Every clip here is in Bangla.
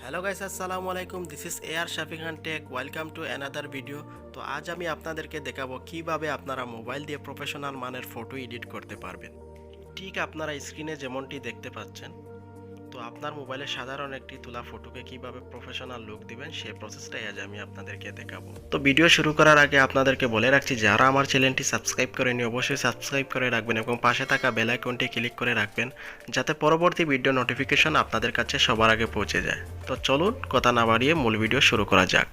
হ্যালো গাইস, আসসালামু আলাইকুম। This is AR Shafi Khan tech. Welcome to another video. তো আজ আমি আপনাদেরকে দেখাবো কিভাবে আপনারা মোবাইল দিয়ে প্রফেশনাল মানের ফটো এডিট করতে পারবেন। ঠিক আপনারা স্ক্রিনে যেমনটি দেখতে পাচ্ছেন, তো আপনার মোবাইলে সাধারণ একটি তোলা ফটোকে কিভাবে প্রফেশনাল লুক দিবেন সেই প্রসেসটাই আজ আমি আপনাদেরকে দেখাবো। তো ভিডিও শুরু করার আগে আপনাদেরকে বলে রাখছি, যারা আমার চ্যানেলটি সাবস্ক্রাইব করেনি অবশ্যই সাবস্ক্রাইব করে রাখবেন এবং পাশে থাকা বেল আইকনটি ক্লিক করে রাখবেন, যাতে পরবর্তী ভিডিও নোটিফিকেশন আপনাদের কাছে সবার আগে পৌঁছে যায়। তো চলুন কথা না বাড়িয়ে মূল ভিডিও শুরু করা যাক।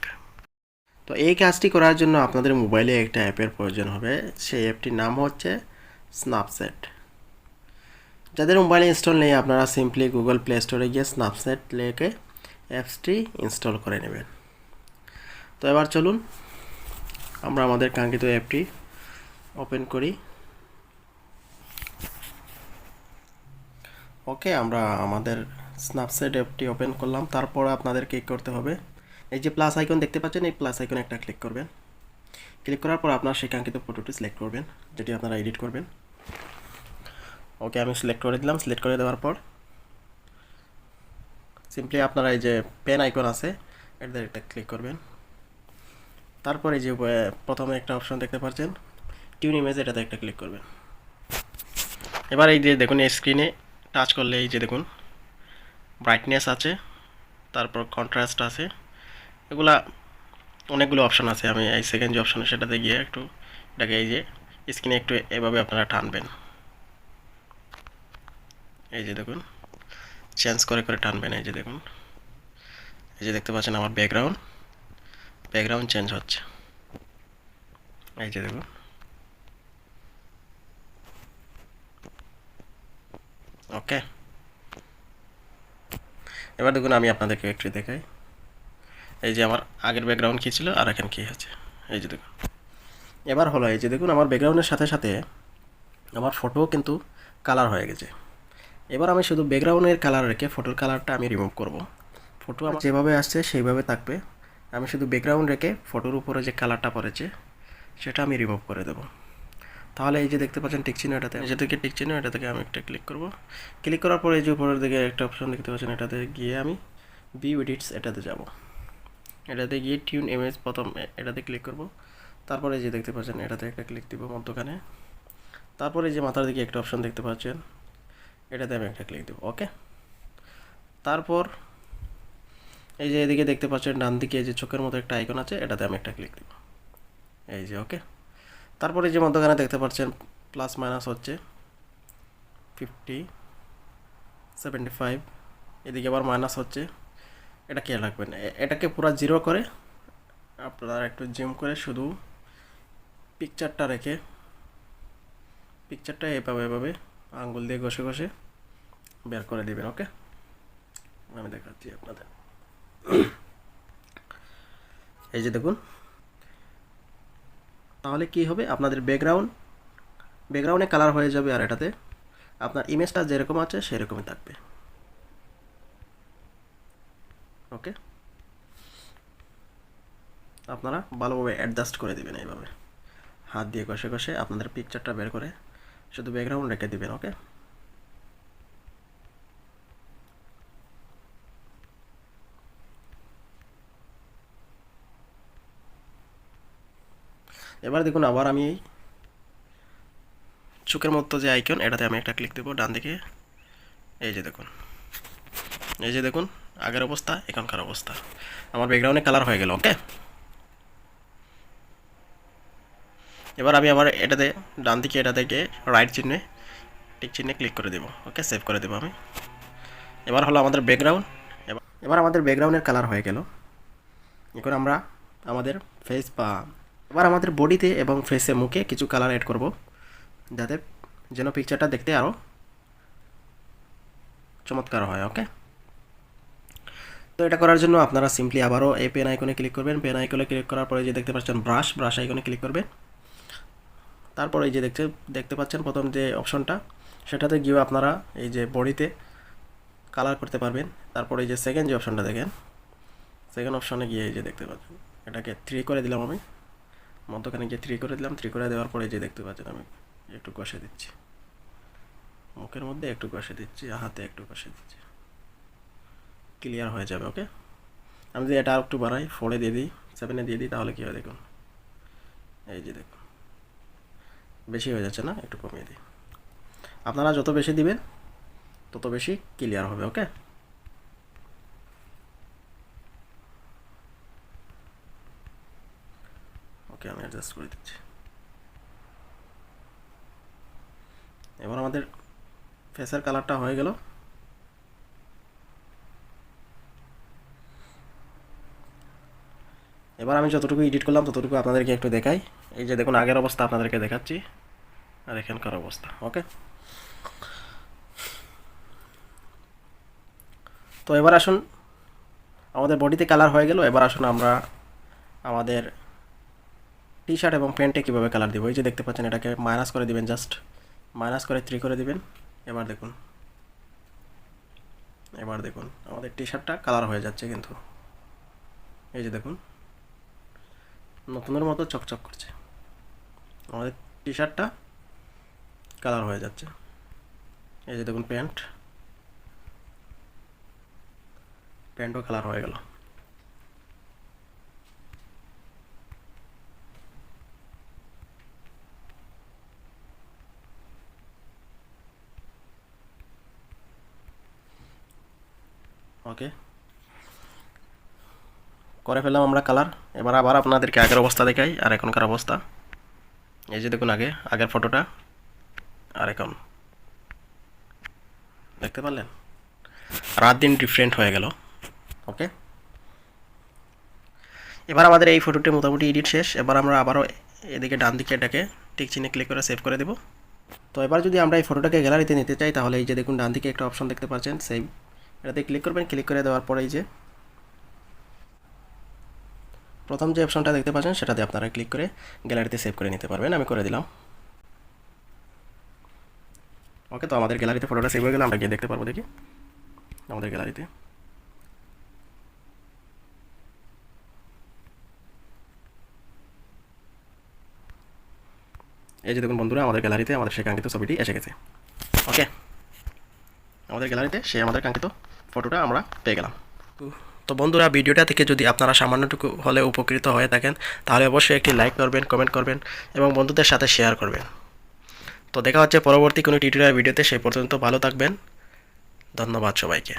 তো এই কাজটি করার জন্য আপনাদের মোবাইলে একটা অ্যাপের প্রয়োজন হবে। সেই অ্যাপটির নাম হচ্ছে স্ন্যাপসেট। যাদের মোবাইলে ইনস্টল নেই, আপনারা সিম্পলি গুগল প্লে স্টোরে গিয়ে স্ন্যাপসেট লিখে অ্যাপসটি ইনস্টল করে নেবেন। তো এবার চলুন আমরা আমাদের কাঙ্ক্ষিত অ্যাপটি ওপেন করি। ওকে, আমরা আমাদের স্ন্যাপসেট অ্যাপটি ওপেন করলাম। তারপর আপনাদের কি করতে হবে, এই যে প্লাস আইকন দেখতে পাচ্ছেন, এই প্লাস আইকনে একটা ক্লিক করবেন। ক্লিক করার পর আপনার সেই কাঙ্ক্ষিত ফটোটি সিলেক্ট করবেন, যেটি আপনারা এডিট করবেন। ওকে, আমি সিলেক্ট করে দিলাম। সিলেক্ট করে দেওয়ার পর সিম্পলি আপনারা এই যে পেন আইকন আছে, এটাতে একটা ক্লিক করবেন। তারপরে যে প্রথমে একটা অপশন দেখতে পাচ্ছেন টিউন ইমেজ, এটাতে একটা ক্লিক করবেন। এবার এই যে দেখুন, এই স্ক্রিনে টাচ করলে এই যে দেখুন ব্রাইটনেস আছে, তারপর কন্ট্রাস্ট আছে, এগুলা অনেকগুলো অপশন আছে। আমি এই সেকেন্ড যে অপশন সেটাতে গিয়ে একটু এটাকে এই যে স্ক্রিনে একটু এভাবে আপনারা টানবেন। এই যে দেখুন চেঞ্জ করে করে টানবেন। এই যে দেখুন, এই যে দেখতে পাচ্ছেন আমার ব্যাকগ্রাউন্ড চেঞ্জ হচ্ছে। এই যে দেখুন, ওকে। এবার দেখুন আমি আপনাদেরকে একটু দেখাই, এই যে আমার আগের ব্যাকগ্রাউন্ড কী ছিল আর এখন কী হচ্ছে। এই যে দেখুন, এবার হলো এই যে দেখুন আমার ব্যাকগ্রাউন্ডের সাথে সাথে আমার ফটোও কিন্তু কালার হয়ে গেছে। এবার আমি শুধু ব্যাকগ্রাউন্ডের কালার রেখে ফটোর কালারটা আমি রিমুভ করব। ফটো আমার যেভাবে আসছে সেইভাবে থাকবে, আমি শুধু ব্যাকগ্রাউন্ড রেখে ফটোর উপরে যে কালারটা পড়েছে সেটা আমি রিমুভ করে দেবো। তাহলে এই যে দেখতে পাচ্ছেন টিক চিহ্ন, এটাতে যে থেকে টিক চিহ্ন, এটা থেকে আমি একটা ক্লিক করব। ক্লিক করার পরে এই যে উপরের দিকে একটা অপশন দেখতে পাচ্ছেন, এটাতে গিয়ে আমি ভিউ এডিটস এটাতে যাব। এটাতে গিয়ে টিউন ইমেজ প্রথম এটাতে ক্লিক করব। তারপরে যে দেখতে পাচ্ছেন এটাতে একটা ক্লিক দিব মধ্যখানে। তারপরে যে মাথার দিকে একটা অপশন দেখতে পাচ্ছেন, এটাতে আমি একটা ক্লিক দেব। ওকে, তারপর এই যে এদিকে দেখতে পাচ্ছেন ডান দিকে যে চোখের মতো একটা আইকন আছে, এটাতে আমি একটা ক্লিক দেব। এই যে ওকে। তারপরে যে মধ্যখানে দেখতে পাচ্ছেন প্লাস মাইনাস হচ্ছে 50, 75, এদিকে আবার মাইনাস হচ্ছে। এটা খেয়াল রাখবেন, এটাকে পুরো জিরো করে আপনারা একটু জুম করে শুধু পিকচারটা রেখে পিকচারটা এভাবে এভাবে আঙ্গুল দিয়ে ঘষে ঘষে বের করে দিবেন। ওকে, আমি দেখাচ্ছি আপনাদের। এই যে দেখুন, তাহলে কি হবে, আপনাদের ব্যাকগ্রাউন্ডে কালার হয়ে যাবে, আর এটাতে আপনার ইমেজটা যেরকম আছে সেরকমই থাকবে। ওকে, আপনারা ভালোভাবে অ্যাডজাস্ট করে দিবেন, এইভাবে হাত দিয়ে ঘষে ঘষে আপনাদের পিকচারটা বের করে শুধু ব্যাকগ্রাউন্ড রেখে দিবেন। ওকে, এবার দেখুন আবার আমি এই চোখের মতো যে আইকন, এটাতে আমি একটা ক্লিক দেবো ডান দিকে। এই যে দেখুন, এই যে দেখুন আগের অবস্থা এখনকার অবস্থা, আমার ব্যাকগ্রাউন্ডে কালার হয়ে গেল। ওকে, এবার আমি আবার এটাতে ডান দিকে এটাতে গিয়ে রাইট চিহ্নে টিক চিহ্নে ক্লিক করে দেবো। ওকে, সেভ করে দেবো আমি। এবার হলো আমাদের ব্যাকগ্রাউন্ড, এবার আমাদের ব্যাকগ্রাউন্ডের কালার হয়ে গেল। এখন আমরা আমাদের ফেস বা এবার আমাদের বডিতে এবং ফেসে মুখে কিছু কালার অ্যাড করব, যাতে যেন পিকচারটা দেখতে আরও চমৎকার হয়। ওকে, তো এটা করার জন্য আপনারা সিম্পলি আবারও এই পেন আইকনে ক্লিক করবেন। পেন আইকনে ক্লিক করার পরে যে দেখতে পাচ্ছেন ব্রাশ আইকনে ক্লিক করবেন। তারপরে এই যে দেখতে পাচ্ছেন প্রথম যে অপশনটা, সেটাতে গিয়ে আপনারা এই যে বডিতে কালার করতে পারবেন। তারপরে এই যে সেকেন্ড যে অপশনটা দেখেন, সেকেন্ড অপশনে গিয়ে এই যে দেখতে পাচ্ছেন এটাকে 3 করে দিলাম আমি, মধ্যখানে গিয়ে 3 করে দিলাম। 3 করে দেওয়ার পরে যে দেখতে পাচ্ছেন আমি একটু কষে দিচ্ছি, মুখের মধ্যে একটু কষে দিচ্ছি, হাতে একটু কষে দিচ্ছি। ক্লিয়ার হয়ে যাবে। ওকে, আমি যদি এটা আর একটু বাড়াই, 4-এ দিয়ে দিই, 7-এ দিয়ে দিই, তাহলে কী হয় দেখুন, এই যে দেখুন বেশি হয়ে যাচ্ছে না, একটু কমিয়ে দিই। আপনারা যত বেশি দিবেন তত বেশি ক্লিয়ার হবে। ওকে, ওকে আমি অ্যাডজাস্ট করে দিচ্ছি। এবার আমাদের ফেসের কালারটা হয়ে গেল। এবার আমি যতটুকু এডিট করলাম ততটুকু আপনাদেরকে একটু দেখাই। এই যে দেখুন আগের অবস্থা আপনাদেরকে দেখাচ্ছি আর এখানকার অবস্থা। ওকে, তো এবার আসুন, আমাদের বডিতে কালার হয়ে গেল। এবার আসুন আমরা আমাদের টি শার্ট এবং প্যান্টে কীভাবে কালার দেবো। এই যে দেখতে পাচ্ছেন, এটাকে মাইনাস করে দিবেন, জাস্ট মাইনাস করে 3 করে দিবেন। এবার দেখুন, আমাদের টি শার্টটা কালার হয়ে যাচ্ছে, কিন্তু এই যে দেখুন নতুনের মতো চকচক করছে, আমাদের টি শার্টটা কালার হয়ে যাচ্ছে। এই যে দেখুন প্যান্টও কালার হয়ে গেল। ওকে, করে ফেললাম আমরা কালার। এবার আবার আপনাদেরকে আগের অবস্থা দেখাই আর এখনকার অবস্থা। এই যে দেখুন আগের ফটোটা আর এখন দেখতে পারলেন, রাত দিন ডিফারেন্ট হয়ে গেল। ওকে, এবার আমাদের এই ফটোটি মোটামুটি এডিট শেষ। এবার আমরা আবারও এদিকে ডান দিকে এটাকে টিক চিহ্নে ক্লিক করে সেভ করে দেব। তো এবার যদি আমরা এই ফটোটাকে গ্যালারিতে নিতে চাই, তাহলে এই যে দেখুন ডান দিকে একটা অপশন দেখতে পাচ্ছেন, সেভ, এটাতে ক্লিক করবেন। ক্লিক করে দেওয়ার পরে এই যে প্রথম যে অপশনটা দেখতে পাচ্ছেন সেটাতে আপনারা ক্লিক করে গ্যালারিতে সেভ করে নিতে পারবেন। আমি করে দিলাম। ওকে, তো আমাদের গ্যালারিতে ফটোটা সেভ হয়ে গেলে আমরা গিয়ে দেখতে পারবো। দেখি আমাদের গ্যালারিতে, এই যে দেখুন বন্ধুরা, আমাদের গ্যালারিতে আমাদের সেই কাঙ্ক্ষিত ছবিটি এসে গেছে। ওকে, আমাদের গ্যালারিতে সেই আমাদের কাঙ্ক্ষিত ফটোটা আমরা পেয়ে গেলাম। তো বন্ধুরা, ভিডিওটা থেকে যদি আপনারা সামান্যটুকু হলে উপকৃত হয়ে থাকেন, তাহলে অবশ্যই একটি লাইক করবেন, কমেন্ট করবেন এবং বন্ধুদের সাথে শেয়ার করবেন। তো দেখা হচ্ছে পরবর্তী কোনো টিউটোরিয়াল ভিডিওতে। সেই পর্যন্ত ভালো থাকবেন। ধন্যবাদ সবাইকে।